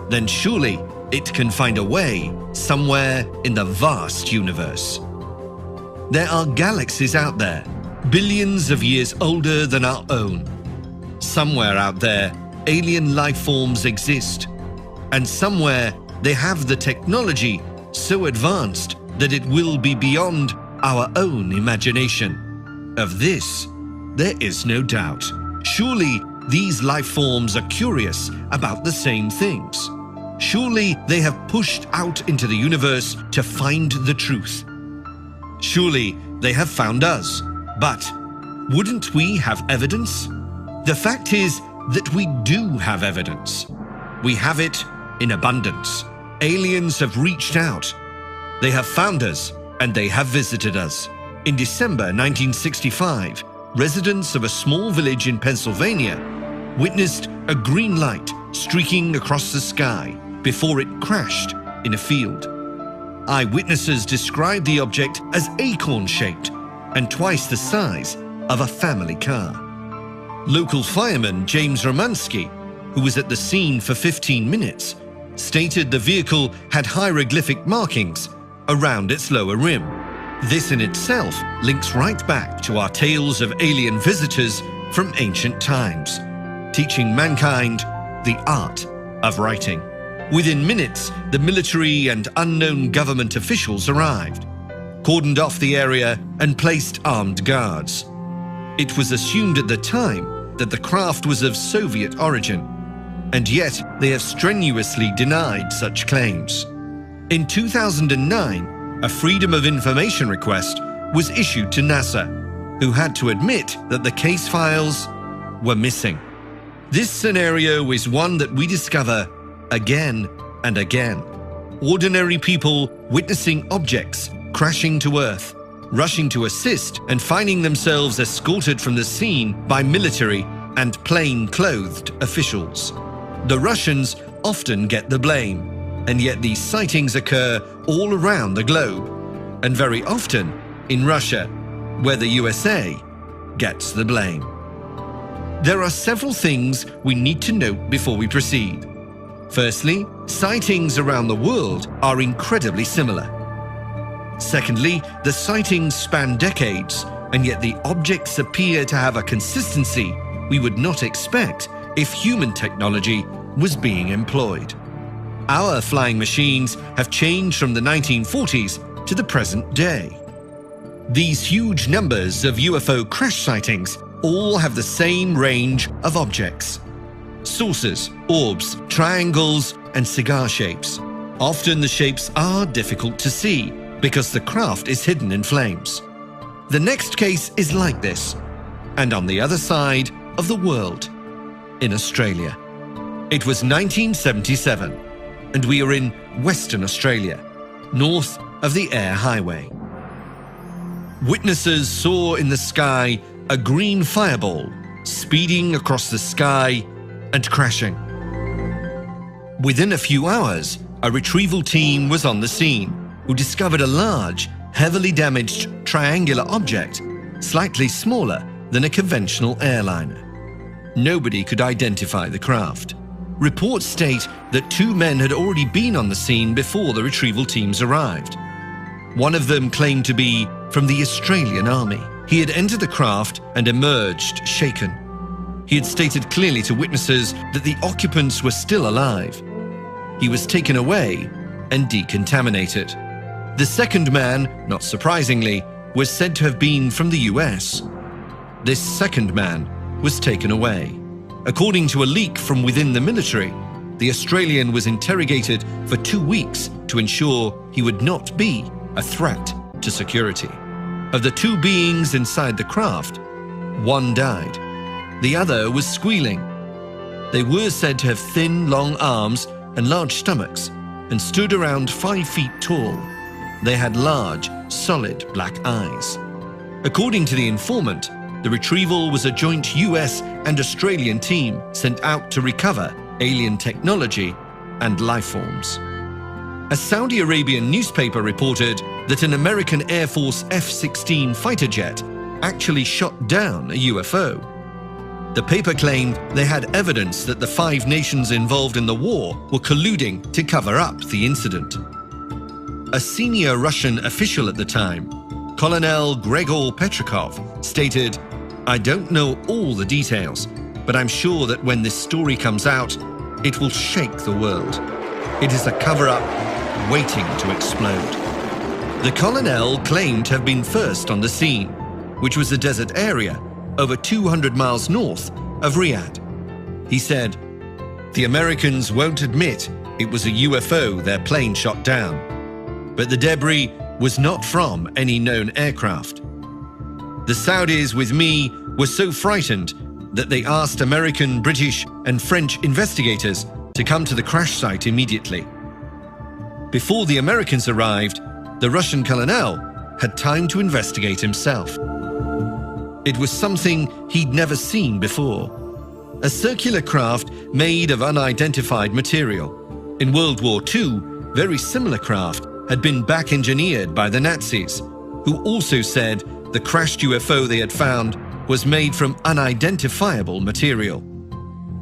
then surely it can find a way somewhere in the vast universe. There are galaxies out there, billions of years older than our own. Somewhere out there, alien life forms exist. And somewhere they have the technology so advanced that it will be beyond our own imagination. Of this, there is no doubt. Surely these life forms are curious about the same things. Surely they have pushed out into the universe to find the truth. Surely they have found us. But wouldn't we have evidence? The fact is that we do have evidence. We have it in abundance. Aliens have reached out. They have found us and they have visited us. In December 1965, residents of a small village in Pennsylvania witnessed a green light streaking across the sky before it crashed in a field. Eyewitnesses described the object as acorn-shaped and twice the size of a family car. Local fireman James Romansky, who was at the scene for 15 minutes, stated the vehicle had hieroglyphic markings around its lower rim. This in itself links right back to our tales of alien visitors from ancient times, teaching mankind the art of writing. Within minutes, the military and unknown government officials arrived, cordoned off the area and placed armed guards. It was assumed at the time that the craft was of Soviet origin, and yet they have strenuously denied such claims. In 2009, a Freedom of Information request was issued to NASA, who had to admit that the case files were missing. This scenario is one that we discover again and again. Ordinary people witnessing objects crashing to Earth, rushing to assist and finding themselves escorted from the scene by military and plain-clothed officials. The Russians often get the blame, and yet these sightings occur all around the globe, and very often in Russia, where the USA gets the blame. There are several things we need to note before we proceed. Firstly, sightings around the world are incredibly similar. Secondly, the sightings span decades, and yet the objects appear to have a consistency we would not expect if human technology was being employed. Our flying machines have changed from the 1940s to the present day. These huge numbers of UFO crash sightings all have the same range of objects: saucers, orbs, triangles, and cigar shapes. Often the shapes are difficult to see, because the craft is hidden in flames. The next case is like this, and on the other side of the world, in Australia. It was 1977, and we are in Western Australia, north of the Air Highway. Witnesses saw in the sky a green fireball speeding across the sky and crashing. Within a few hours, a retrieval team was on the scene, who discovered a large, heavily damaged triangular object, slightly smaller than a conventional airliner. Nobody could identify the craft. Reports state that 2 men had already been on the scene before the retrieval teams arrived. One of them claimed to be from the Australian Army. He had entered the craft and emerged shaken. He had stated clearly to witnesses that the occupants were still alive. He was taken away and decontaminated. The second man, not surprisingly, was said to have been from the US. This second man was taken away. According to a leak from within the military, the Australian was interrogated for 2 weeks to ensure he would not be a threat to security. Of the 2 beings inside the craft, one died. The other was squealing. They were said to have thin, long arms and large stomachs and stood around 5 feet tall. They had large, solid black eyes. According to the informant, the retrieval was a joint US and Australian team sent out to recover alien technology and life forms. A Saudi Arabian newspaper reported that an American Air Force F-16 fighter jet actually shot down a UFO. The paper claimed they had evidence that the 5 nations involved in the war were colluding to cover up the incident. A senior Russian official at the time, Colonel Gregor Petrikov, stated, "I don't know all the details, but I'm sure that when this story comes out, it will shake the world. It is a cover-up waiting to explode." The colonel claimed to have been first on the scene, which was a desert area over 200 miles north of Riyadh. He said, "The Americans won't admit it was a UFO their plane shot down, but the debris was not from any known aircraft. The Saudis with me were so frightened that they asked American, British, and French investigators to come to the crash site immediately. Before the Americans arrived, the Russian colonel had time to investigate himself. It was something he'd never seen before. A circular craft made of unidentified material. In World War II, very similar craft had been back-engineered by the Nazis, who also said the crashed UFO they had found was made from unidentifiable material.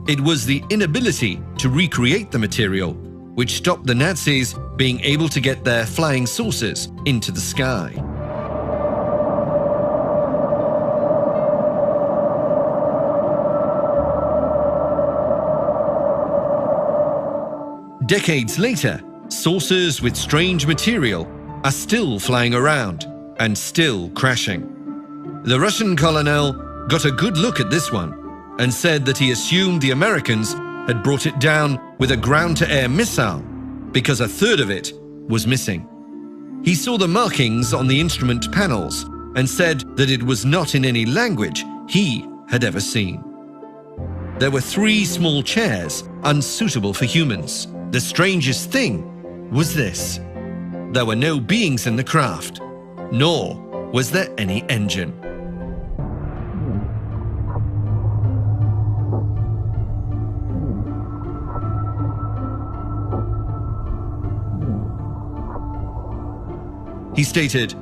It was the inability to recreate the material which stopped the Nazis being able to get their flying saucers into the sky. Decades later, saucers with strange material are still flying around and still crashing. The Russian colonel got a good look at this one and said that he assumed the Americans had brought it down with a ground-to-air missile because a third of it was missing. He saw the markings on the instrument panels and said that it was not in any language he had ever seen. There were 3 small chairs unsuitable for humans. The strangest thing was this: there were no beings in the craft, nor was there any engine. He stated,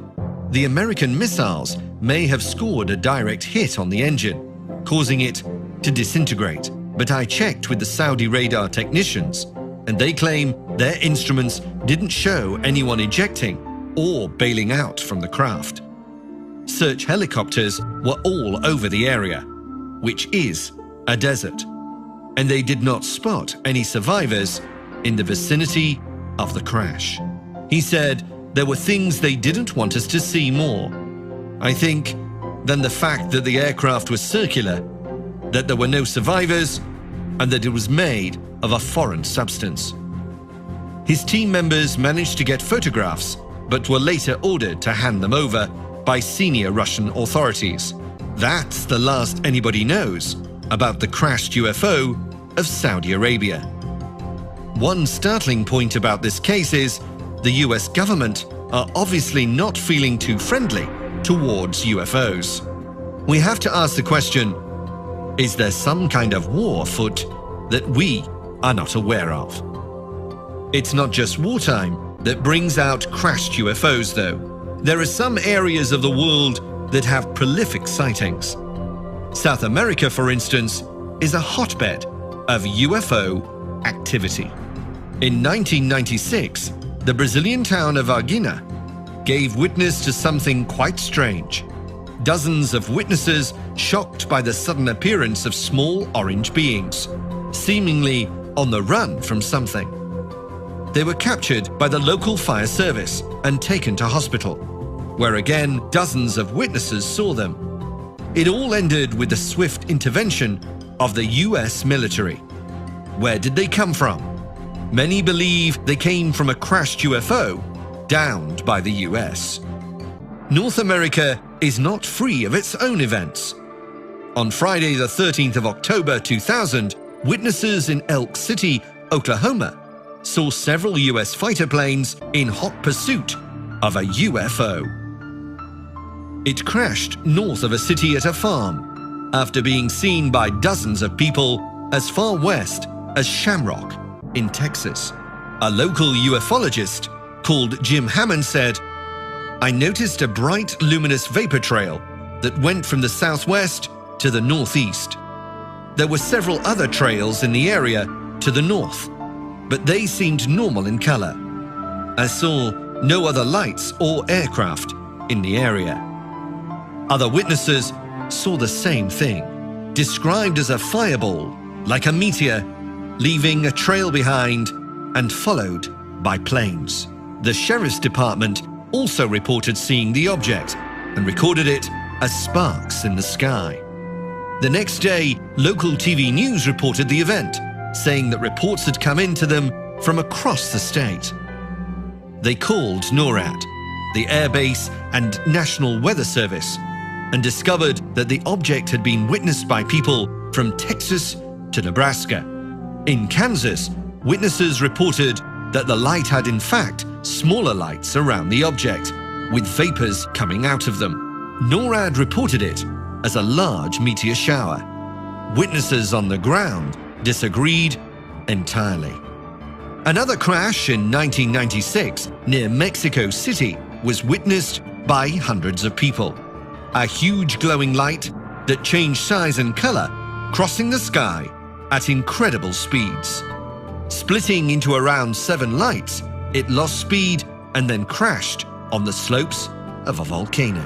"The American missiles may have scored a direct hit on the engine, causing it to disintegrate, but I checked with the Saudi radar technicians, and they claim their instruments didn't show anyone ejecting or bailing out from the craft. Search helicopters were all over the area, which is a desert, and they did not spot any survivors in the vicinity of the crash." He said there were things they didn't want us to see more, I think, than the fact that the aircraft was circular, that there were no survivors, and that it was made of a foreign substance. His team members managed to get photographs but were later ordered to hand them over by senior Russian authorities. That's the last anybody knows about the crashed UFO of Saudi Arabia. One startling point about this case is the US government are obviously not feeling too friendly towards UFOs. We have to ask the question, is there some kind of war afoot that we are not aware of? It's not just wartime that brings out crashed UFOs, though. There are some areas of the world that have prolific sightings. South America, for instance, is a hotbed of UFO activity. In 1996, the Brazilian town of Varginha gave witness to something quite strange. Dozens of witnesses shocked by the sudden appearance of small orange beings, seemingly on the run from something. They were captured by the local fire service and taken to hospital, where again dozens of witnesses saw them. It all ended with the swift intervention of the US military. Where did they come from? Many believe they came from a crashed UFO downed by the US. North America is not free of its own events. On Friday the 13th of October 2000, witnesses in Elk City, Oklahoma, saw several US fighter planes in hot pursuit of a UFO. It crashed north of a city at a farm after being seen by dozens of people as far west as Shamrock in Texas. A local ufologist called Jim Hammond said, "I noticed a bright, luminous vapor trail that went from the southwest to the northeast. There were several other trails in the area to the north, but they seemed normal in color. I saw no other lights or aircraft in the area." Other witnesses saw the same thing, described as a fireball, like a meteor, leaving a trail behind and followed by planes. The sheriff's department also reported seeing the object and recorded it as sparks in the sky. The next day, local TV news reported the event, saying that reports had come in to them from across the state. They called NORAD, the Air Base and National Weather Service, and discovered that the object had been witnessed by people from Texas to Nebraska. In Kansas, witnesses reported that the light had in fact smaller lights around the object, with vapors coming out of them. NORAD reported it as a large meteor shower. Witnesses on the ground disagreed entirely. Another crash in 1996 near Mexico City was witnessed by hundreds of people. A huge glowing light that changed size and color, crossing the sky at incredible speeds. Splitting into around 7 lights, it lost speed and then crashed on the slopes of a volcano.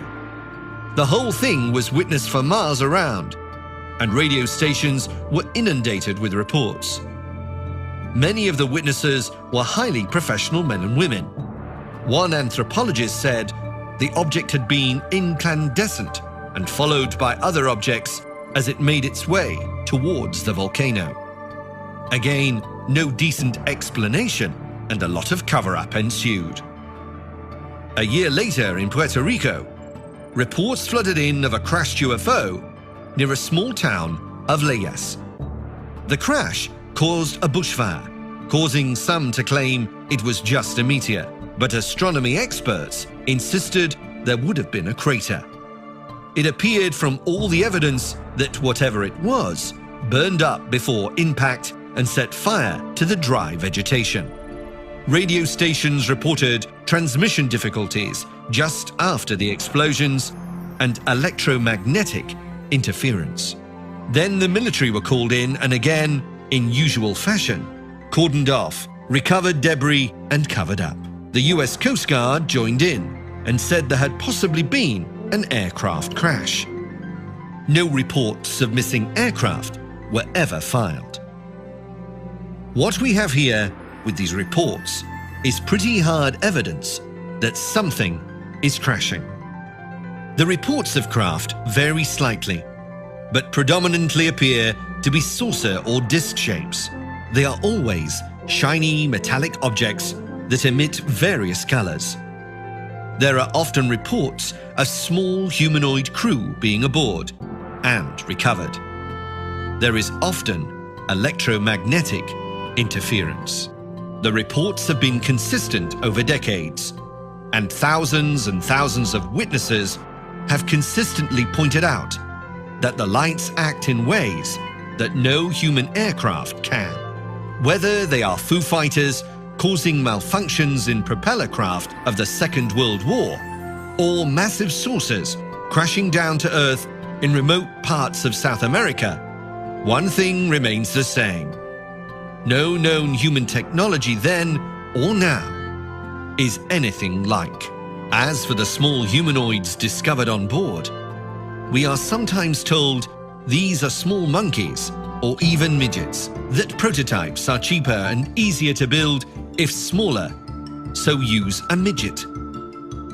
The whole thing was witnessed for miles around, and radio stations were inundated with reports. Many of the witnesses were highly professional men and women. One anthropologist said the object had been incandescent and followed by other objects as it made its way towards the volcano. Again, no decent explanation, and a lot of cover-up ensued. A year later in Puerto Rico, reports flooded in of a crashed UFO near a small town of Leyes. The crash caused a bushfire, causing some to claim it was just a meteor, but astronomy experts insisted there would have been a crater. It appeared from all the evidence that whatever it was burned up before impact and set fire to the dry vegetation. Radio stations reported transmission difficulties just after the explosions and electromagnetic interference. Then the military were called in and again, in usual fashion, cordoned off, recovered debris and covered up. The US Coast Guard joined in and said there had possibly been an aircraft crash. No reports of missing aircraft were ever filed. What we have here with these reports is pretty hard evidence that something is crashing. The reports of craft vary slightly, but predominantly appear to be saucer or disc shapes. They are always shiny metallic objects that emit various colors. there are often reports of small humanoid crew being aboard and recovered. There is often electromagnetic interference. The reports have been consistent over decades, and thousands of witnesses have consistently pointed out that the lights act in ways that no human aircraft can. Whether they are Foo Fighters causing malfunctions in propeller craft of the Second World War, or massive saucers crashing down to Earth in remote parts of South America, one thing remains the same. No known human technology then or now is anything like. As for the small humanoids discovered on board, we are sometimes told these are small monkeys or even midgets, that prototypes are cheaper and easier to build if smaller, so use a midget.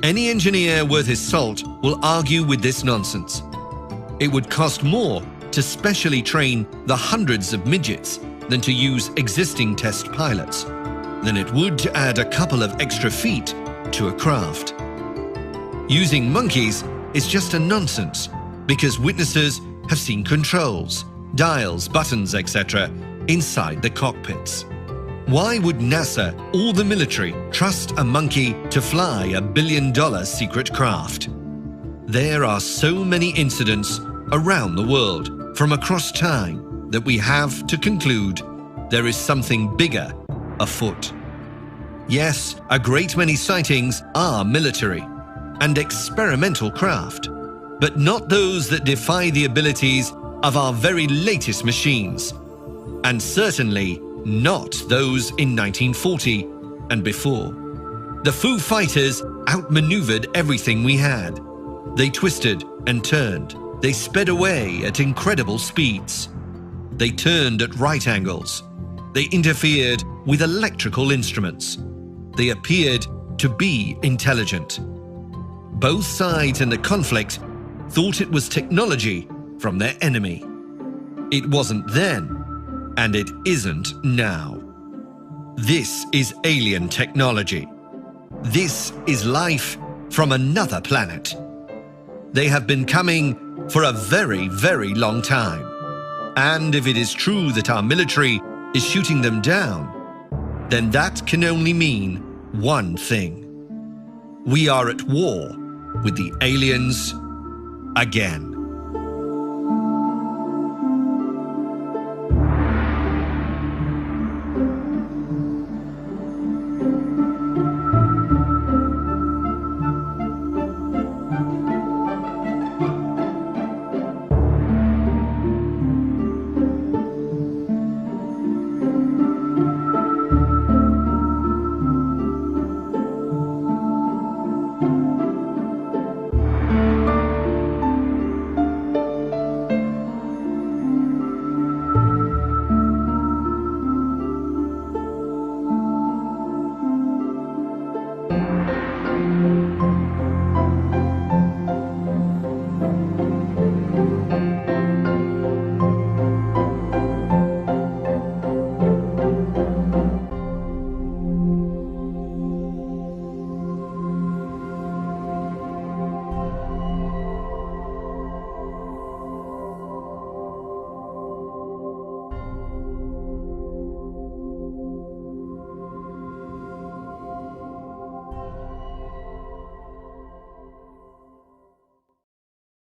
Any engineer worth his salt will argue with this nonsense. It would cost more to specially train the hundreds of midgets than to use existing test pilots, than it would to add a couple of extra feet to a craft. Using monkeys is just a nonsense because witnesses have seen controls, dials, buttons, etc. inside the cockpits. Why would NASA or the military trust a monkey to fly a billion-dollar secret craft? There are so many incidents around the world from across time that we have to conclude there is something bigger afoot. Yes, a great many sightings are military and experimental craft, but not those that defy the abilities of our very latest machines, and certainly not those in 1940 and before. The Foo Fighters outmaneuvered everything we had. They twisted and turned. They sped away at incredible speeds. They turned at right angles. They interfered with electrical instruments. They appeared to be intelligent. Both sides in the conflict thought it was technology from their enemy. It wasn't then, and it isn't now. This is alien technology. This is life from another planet. They have been coming for a very, very long time. And if it is true that our military is shooting them down, then that can only mean one thing. We are at war with the aliens again.